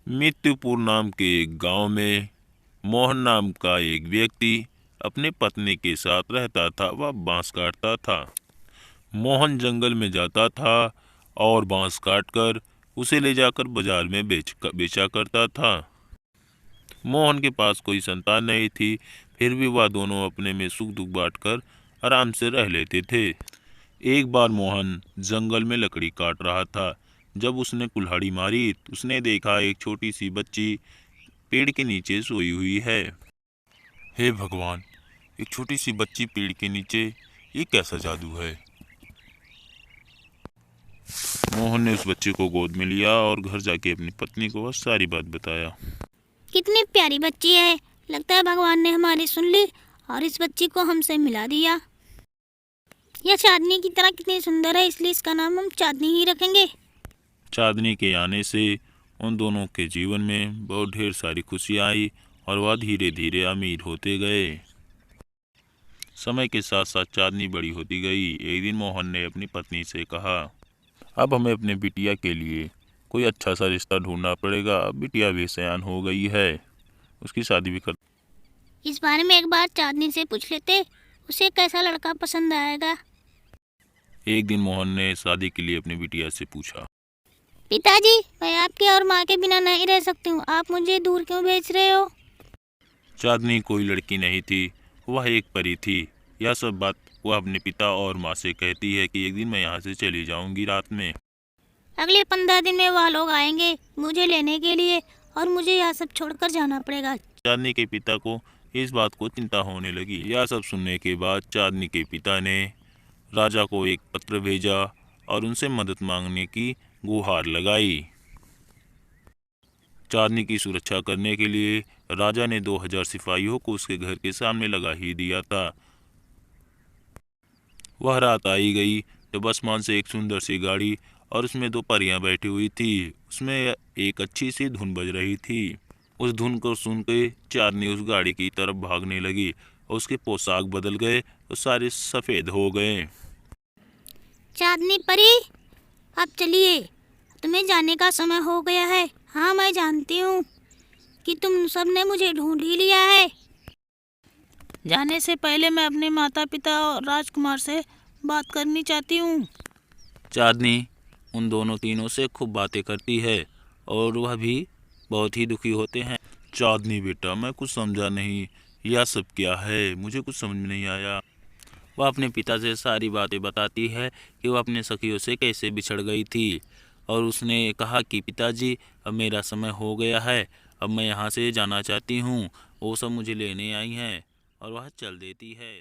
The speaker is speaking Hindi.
मित्तपुर नाम के एक गांव में मोहन नाम का एक व्यक्ति अपने पत्नी के साथ रहता था। वह बांस काटता था। मोहन जंगल में जाता था और बांस काटकर उसे ले जाकर बाजार में बेचा करता था। मोहन के पास कोई संतान नहीं थी, फिर भी वह दोनों अपने में सुख दुख बांटकर आराम से रह लेते थे। एक बार मोहन जंगल में लकड़ी काट रहा था। जब उसने कुल्हाड़ी मारी तो उसने देखा एक छोटी सी बच्ची पेड़ के नीचे सोई हुई है। हे भगवान, एक छोटी सी बच्ची पेड़ के नीचे, ये कैसा जादू है। मोहन ने उस बच्चे को गोद में लिया और घर जाके अपनी पत्नी को वह सारी बात बताया। कितनी प्यारी बच्ची है, लगता है भगवान ने हमारी सुन ली और इस बच्ची को हमसे मिला दिया। यह चांदनी की तरह कितनी सुंदर है, इसलिए इसका नाम हम चांदनी ही रखेंगे। चांदनी के आने से उन दोनों के जीवन में बहुत ढेर सारी खुशियाँ आई और वह धीरे धीरे अमीर होते गए। समय के साथ साथ चांदनी बड़ी होती गई। एक दिन मोहन ने अपनी पत्नी से कहा, अब हमें अपने बिटिया के लिए कोई अच्छा सा रिश्ता ढूंढना पड़ेगा। अब बिटिया भी सयान हो गई है, उसकी शादी भी कर। इस बारे में एक बार चांदनी से पूछ लेते, उसे कैसा लड़का पसंद आएगा। एक दिन मोहन ने शादी के लिए अपनी बिटिया से पूछा, पिताजी, मैं आपके और माँ के बिना नहीं रह सकती हूँ, आप मुझे दूर क्यों भेज रहे हो। चांदनी कोई लड़की नहीं थी, वह एक परी थी। यह सब बात वह अपने पिता और माँ से कहती है कि एक दिन मैं यहाँ से चली जाऊंगी रात में। अगले 15 दिन में वह लोग आएंगे मुझे लेने के लिए और मुझे यह सब छोड़कर जाना पड़ेगा। चांदनी के पिता को इस बात को चिंता होने लगी। यह सब सुनने के बाद चांदनी के पिता ने राजा को एक पत्र भेजा और उनसे मदद मांगने की गुहार लगाई। चांदनी की सुरक्षा करने के लिए राजा ने 2000 सिपाहियों को उसके घर के सामने लगा ही दिया था। वह रात आई गई जब आसमान से एक सुंदर सी गाड़ी और उसमें 2 परियां बैठी हुई थी। उसमें एक अच्छी सी धुन बज रही थी। उस धुन को सुन के चांदनी उस गाड़ी की तरफ भागने लगी और उसके पोशाक बदल गए और सारे सफ़ेद हो गए। चांदनी परी, अब चलिए, तुम्हें जाने का समय हो गया है। हाँ, मैं जानती हूँ कि तुम सबने मुझे ढूंढ ही लिया है। जाने से पहले मैं अपने माता पिता और राजकुमार से बात करनी चाहती हूँ। चांदनी उन दोनों तीनों से खूब बातें करती है और वह भी बहुत ही दुखी होते हैं। चांदनी बेटा, मैं कुछ समझा नहीं, यह सब क्या है, मुझे कुछ समझ में नहीं आया। वह अपने पिता से सारी बातें बताती है कि वह अपने सखियों से कैसे बिछड़ गई थी और उसने कहा कि पिताजी, अब मेरा समय हो गया है, अब मैं यहाँ से जाना चाहती हूँ। वो सब मुझे लेने आई हैं और वह चल देती है।